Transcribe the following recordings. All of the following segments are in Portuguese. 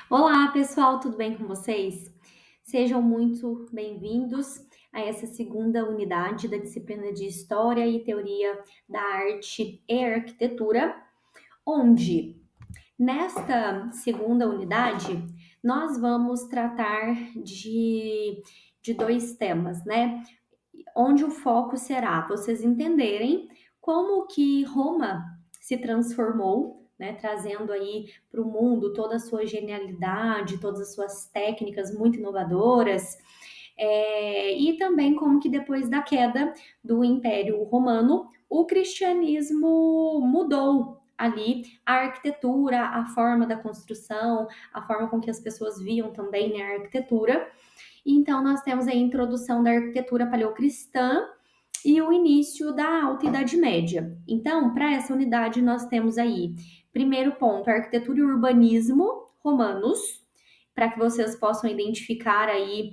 Olá, pessoal, tudo bem com vocês? Sejam muito bem-vindos a essa segunda unidade da disciplina de História e Teoria da Arte e Arquitetura, onde, nesta segunda unidade, nós vamos tratar de dois temas, né? Onde o foco será vocês entenderem como que Roma se transformou, né, trazendo aí para o mundo toda a sua genialidade, todas as suas técnicas muito inovadoras, e também como que depois da queda do Império Romano, o cristianismo mudou ali a arquitetura, a forma da construção, a forma com que as pessoas viam também, né, a arquitetura. Então, nós temos a introdução da arquitetura paleocristã e o início da Alta Idade Média. Então, para essa unidade, nós temos aí, primeiro ponto, arquitetura e urbanismo romanos, para que vocês possam identificar aí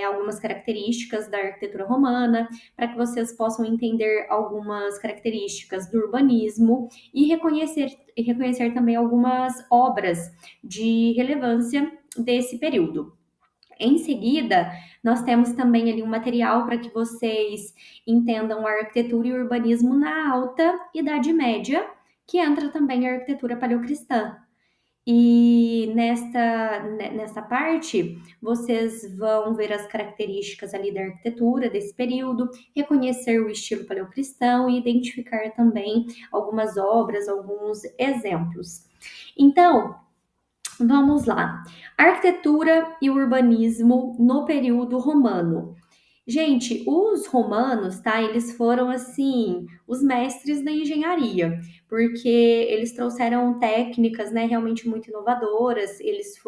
algumas características da arquitetura romana, para que vocês possam entender algumas características do urbanismo e reconhecer também algumas obras de relevância desse período. Em seguida, nós temos também ali um material para que vocês entendam a arquitetura e o urbanismo na Alta Idade Média, que entra também a arquitetura paleocristã. E nesta parte, vocês vão ver as características ali da arquitetura desse período, reconhecer o estilo paleocristão e identificar também algumas obras, alguns exemplos. Então, vamos lá. Arquitetura e urbanismo no período romano. Gente, os romanos, tá? Eles foram assim, os mestres da engenharia, porque eles trouxeram técnicas, né, realmente muito inovadoras. Eles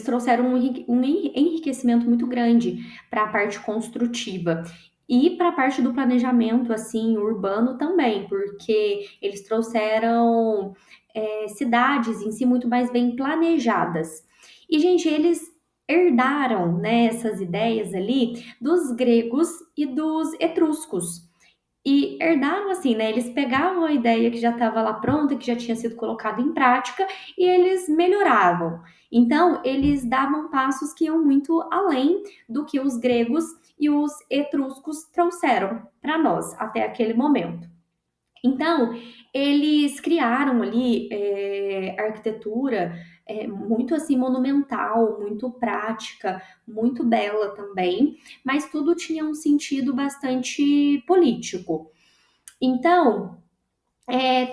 trouxeram um enriquecimento muito grande para a parte construtiva. E para a parte do planejamento, assim, urbano também, porque eles trouxeram cidades em si muito mais bem planejadas. E, gente, eles herdaram, né, essas ideias ali dos gregos e dos etruscos. E herdaram assim, né? Eles pegavam a ideia que já estava lá pronta, que já tinha sido colocada em prática, e eles melhoravam. Então, eles davam passos que iam muito além do que os gregos e os etruscos trouxeram para nós até aquele momento. Então, eles criaram ali arquitetura muito assim monumental, muito prática, muito bela também, mas tudo tinha um sentido bastante político. Então,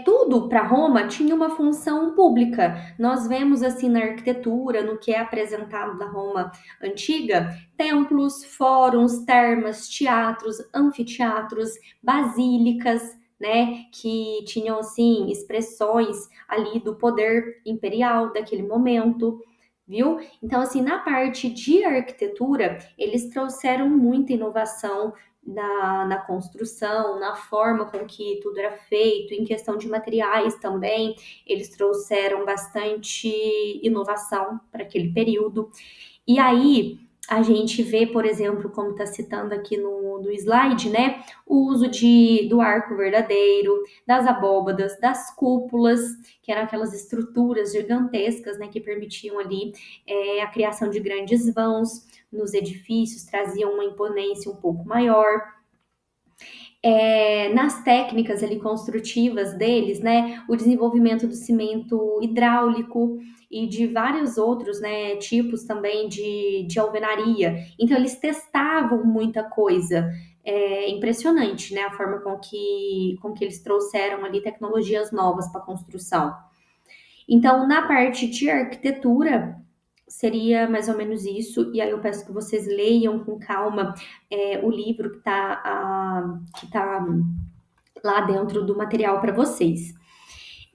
tudo para Roma tinha uma função pública. Nós vemos assim na arquitetura, no que é apresentado da Roma antiga, templos, fóruns, termas, teatros, anfiteatros, basílicas, né, que tinham assim expressões ali do poder imperial daquele momento. Viu? Então, assim, na parte de arquitetura, eles trouxeram muita inovação na construção, na forma com que tudo era feito, em questão de materiais também, eles trouxeram bastante inovação para aquele período. E aí a gente vê, por exemplo, como está citando aqui no slide, né, o uso do arco verdadeiro, das abóbadas, das cúpulas, que eram aquelas estruturas gigantescas, né, que permitiam ali a criação de grandes vãos nos edifícios, traziam uma imponência um pouco maior. Nas técnicas ali construtivas deles, né, o desenvolvimento do cimento hidráulico e de vários outros, né, tipos também de alvenaria. Então eles testavam muita coisa. É impressionante, né, a forma com que eles trouxeram ali tecnologias novas para a construção. Então, na parte de arquitetura, seria mais ou menos isso, e aí eu peço que vocês leiam com calma o livro que tá lá dentro do material para vocês.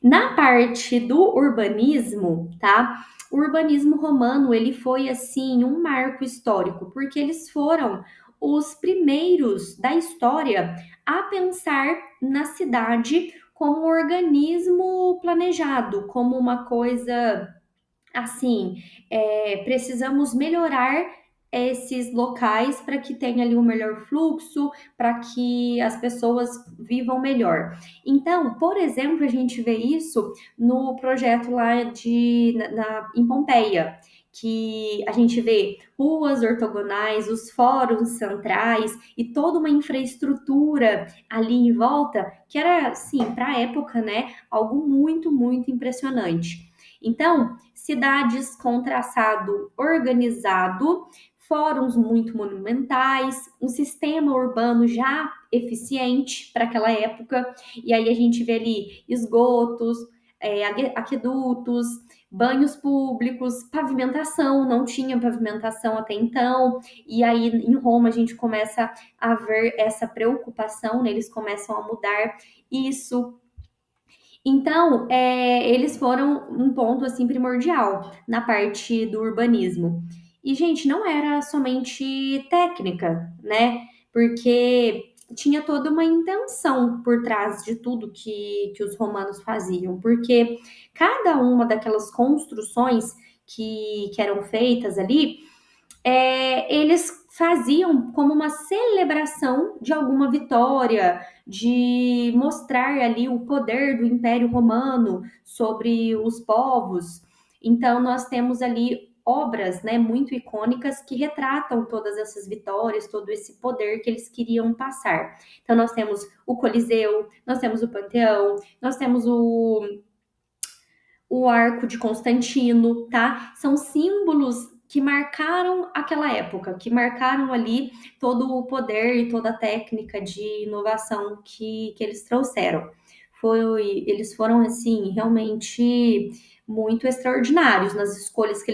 Na parte do urbanismo, tá? O urbanismo romano, ele foi assim um marco histórico, porque eles foram os primeiros da história a pensar na cidade como um organismo planejado, como uma coisa assim, precisamos melhorar esses locais para que tenha ali um melhor fluxo, para que as pessoas vivam melhor. Então, por exemplo, a gente vê isso no projeto lá em Pompeia, que a gente vê ruas ortogonais, os fóruns centrais e toda uma infraestrutura ali em volta, que era, assim, para a época, né, algo muito, muito impressionante. Então, cidades com traçado organizado, fóruns muito monumentais, um sistema urbano já eficiente para aquela época, e aí a gente vê ali esgotos, aquedutos, banhos públicos, pavimentação, não tinha pavimentação até então, e aí em Roma a gente começa a ver essa preocupação, né? Eles começam a mudar isso. Então, eles foram um ponto assim primordial na parte do urbanismo. E, gente, não era somente técnica, né? Porque tinha toda uma intenção por trás de tudo que os romanos faziam. Porque cada uma daquelas construções que eram feitas ali, eles faziam como uma celebração de alguma vitória, de mostrar ali o poder do Império Romano sobre os povos. Então, nós temos ali obras, né, muito icônicas que retratam todas essas vitórias, todo esse poder que eles queriam passar. Então, nós temos o Coliseu, nós temos o Panteão, nós temos o Arco de Constantino, tá? São símbolos que marcaram aquela época, que marcaram ali todo o poder e toda a técnica de inovação que eles trouxeram. Eles foram, assim, realmente muito extraordinários nas escolhas que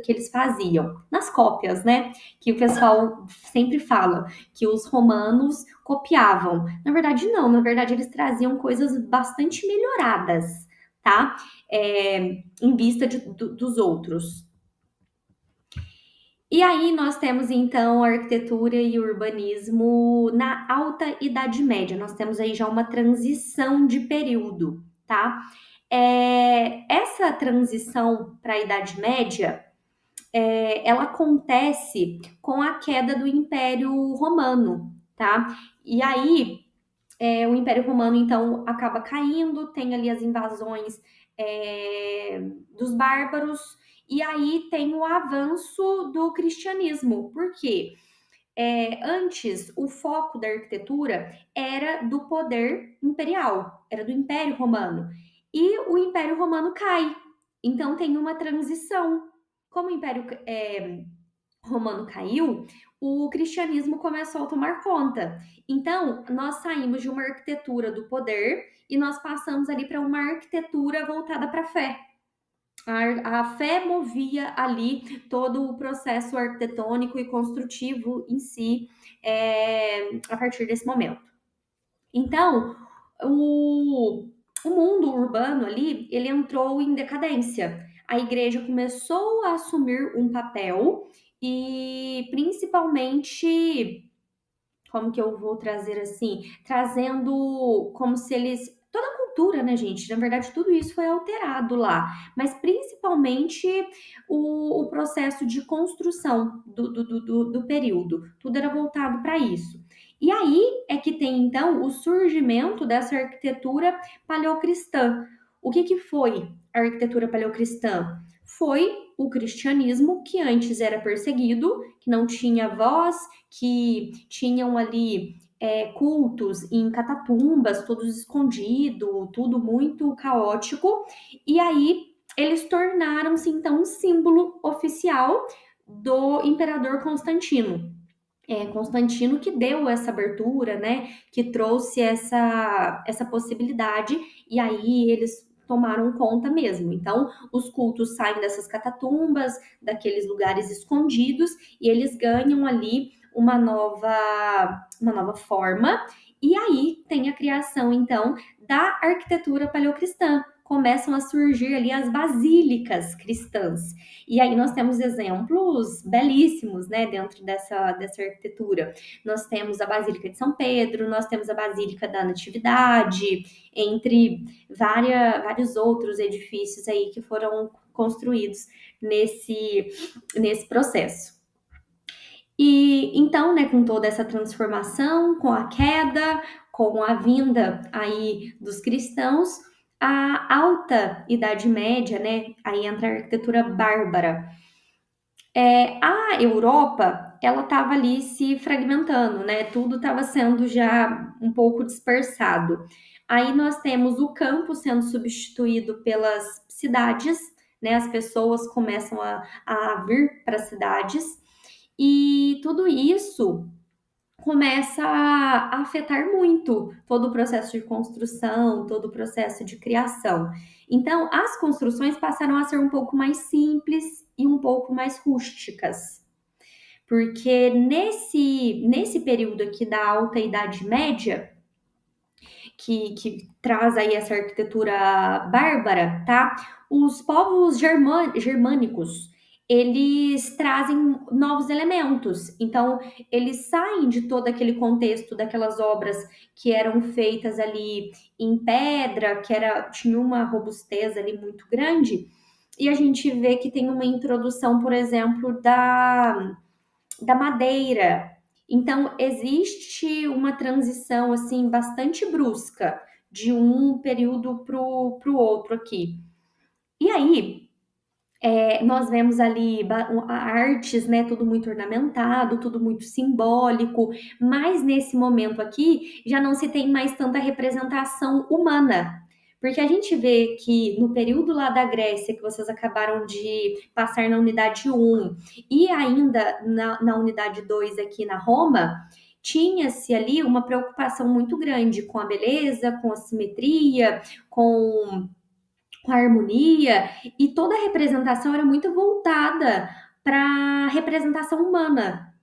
eles faziam. Nas cópias, né? Que o pessoal sempre fala que os romanos copiavam. Na verdade, não. Na verdade, eles traziam coisas bastante melhoradas, tá? Em vista dos outros. E aí nós temos então a arquitetura e o urbanismo na Alta Idade Média. Nós temos aí já uma transição de período, tá? Essa transição para a Idade Média, ela acontece com a queda do Império Romano, tá? E aí o Império Romano, então, acaba caindo, tem ali as invasões dos bárbaros, e aí tem o avanço do cristianismo. Por quê? Antes, o foco da arquitetura era do poder imperial, era do Império Romano. E o Império Romano cai. Então, tem uma transição. Como o Império Romano caiu, o cristianismo começou a tomar conta. Então, nós saímos de uma arquitetura do poder e nós passamos ali para uma arquitetura voltada para a fé. A fé movia ali todo o processo arquitetônico e construtivo em si, a partir desse momento. Então, o mundo urbano ali, ele entrou em decadência. A igreja começou a assumir um papel e principalmente, como que eu vou trazer assim? Trazendo como se eles. Toda a cultura, né, gente? Na verdade, tudo isso foi alterado lá. Mas principalmente o processo de construção do período. Tudo era voltado para isso. E aí é que tem, então, o surgimento dessa arquitetura paleocristã. O que foi a arquitetura paleocristã? Foi o cristianismo, que antes era perseguido, que não tinha voz, que tinham ali cultos em catatumbas, todos escondidos, tudo muito caótico. E aí eles tornaram-se então um símbolo oficial do imperador Constantino. Constantino que deu essa abertura, né? Que trouxe essa possibilidade, e aí eles tomaram conta mesmo. Então, os cultos saem dessas catatumbas, daqueles lugares escondidos, e eles ganham ali uma nova forma. E aí tem a criação, então, da arquitetura paleocristã. Começam a surgir ali as basílicas cristãs. E aí nós temos exemplos belíssimos, né, dentro dessa arquitetura. Nós temos a Basílica de São Pedro, nós temos a Basílica da Natividade, entre vários outros edifícios aí que foram construídos nesse processo. E então, né, com toda essa transformação, com a queda, com a vinda aí dos cristãos, a alta Idade Média, né, aí entra a arquitetura bárbara. A Europa, ela estava ali se fragmentando, né? Tudo estava sendo já um pouco dispersado. Aí nós temos o campo sendo substituído pelas cidades, né? As pessoas começam a vir para as cidades, e tudo isso começa a afetar muito todo o processo de construção, todo o processo de criação. Então, as construções passaram a ser um pouco mais simples e um pouco mais rústicas, porque nesse período aqui da Alta Idade Média, que traz aí essa arquitetura bárbara, tá? Os povos germânicos, eles trazem novos elementos. Então, eles saem de todo aquele contexto daquelas obras que eram feitas ali em pedra, tinha uma robustez ali muito grande, e a gente vê que tem uma introdução, por exemplo, da madeira. Então, existe uma transição assim bastante brusca de um período para o outro aqui. E aí, nós vemos ali artes, né? Tudo muito ornamentado, tudo muito simbólico, mas nesse momento aqui já não se tem mais tanta representação humana. Porque a gente vê que no período lá da Grécia, que vocês acabaram de passar na unidade 1, e ainda na unidade 2 aqui na Roma, tinha-se ali uma preocupação muito grande com a beleza, com a simetria, com a harmonia, e toda a representação era muito voltada para a representação humana.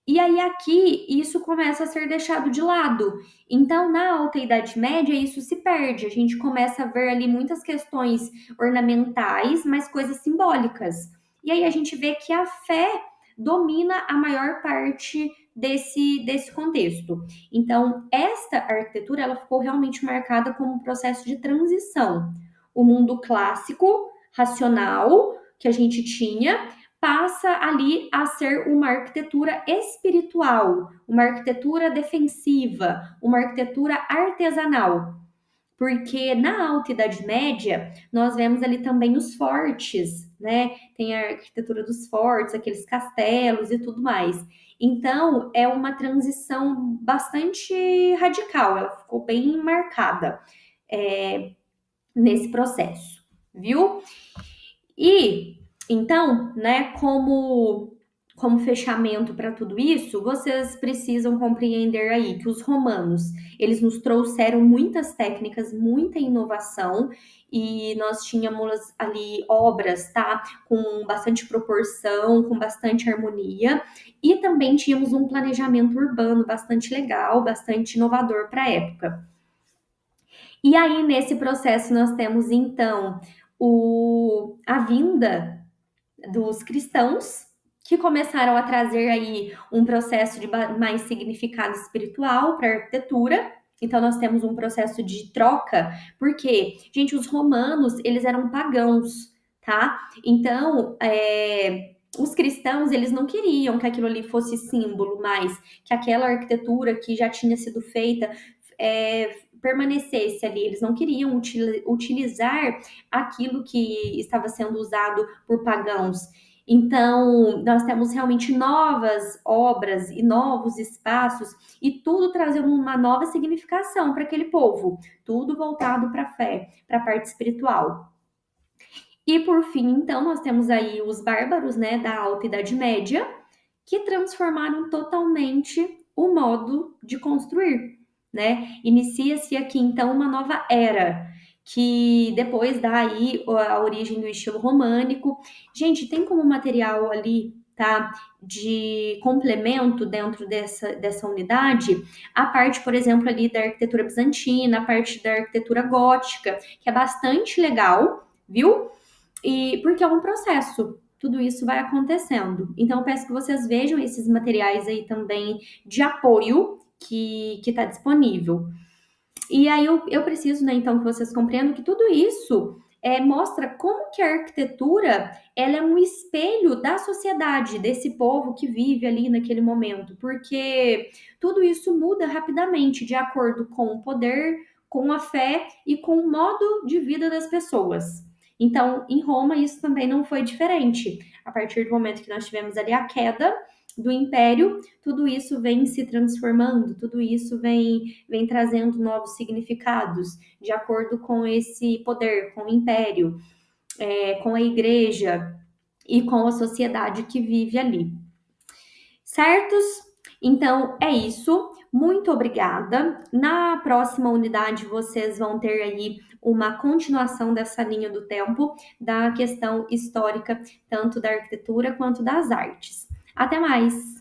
E aí aqui isso começa a ser deixado de lado. Então, na Alta Idade Média, isso se perde. A gente começa a ver ali muitas questões ornamentais, mas coisas simbólicas. E aí a gente vê que a fé domina a maior parte desse contexto. Então, esta arquitetura ela ficou realmente marcada como um processo de transição. O mundo clássico, racional, que a gente tinha, passa ali a ser uma arquitetura espiritual, uma arquitetura defensiva, uma arquitetura artesanal. Porque na Alta Idade Média, nós vemos ali também os fortes, né? Tem a arquitetura dos fortes, aqueles castelos e tudo mais. Então, é uma transição bastante radical, ela ficou bem marcada nesse processo, viu? E então, né, como fechamento para tudo isso, vocês precisam compreender aí que os romanos, eles nos trouxeram muitas técnicas, muita inovação, e nós tínhamos ali obras, tá, com bastante proporção, com bastante harmonia, e também tínhamos um planejamento urbano bastante legal, bastante inovador para a época. E aí, nesse processo, nós temos então a vinda dos cristãos, que começaram a trazer aí um processo de mais significado espiritual para a arquitetura. Então, nós temos um processo de troca, porque, gente, os romanos, eles eram pagãos, tá? Então, os cristãos, eles não queriam que aquilo ali fosse símbolo, mas que aquela arquitetura que já tinha sido feita permanecesse ali. Eles não queriam utilizar aquilo que estava sendo usado por pagãos. Então, nós temos realmente novas obras e novos espaços, e tudo trazendo uma nova significação para aquele povo, tudo voltado para a fé, para a parte espiritual. E por fim, então, nós temos aí os bárbaros, né, da Alta Idade Média, que transformaram totalmente o modo de construir, né? Inicia-se aqui então uma nova era, que depois dá aí a origem do estilo românico. Gente, tem como material ali, tá, de complemento dentro dessa unidade, a parte, por exemplo, ali da arquitetura bizantina, a parte da arquitetura gótica, que é bastante legal, viu? E porque é um processo, tudo isso vai acontecendo. Então, eu peço que vocês vejam esses materiais aí também de apoio que está disponível. E aí eu preciso, né, então, que vocês compreendam que tudo isso mostra como que a arquitetura ela é um espelho da sociedade, desse povo que vive ali naquele momento, porque tudo isso muda rapidamente de acordo com o poder, com a fé e com o modo de vida das pessoas. Então, em Roma, isso também não foi diferente. A partir do momento que nós tivemos ali a queda do império, tudo isso vem se transformando, tudo isso vem trazendo novos significados de acordo com esse poder, com o império, com a igreja e com a sociedade que vive ali. Certos? Então é isso. Muito obrigada. Na próxima unidade, vocês vão ter aí uma continuação dessa linha do tempo, da questão histórica, tanto da arquitetura quanto das artes. Até mais!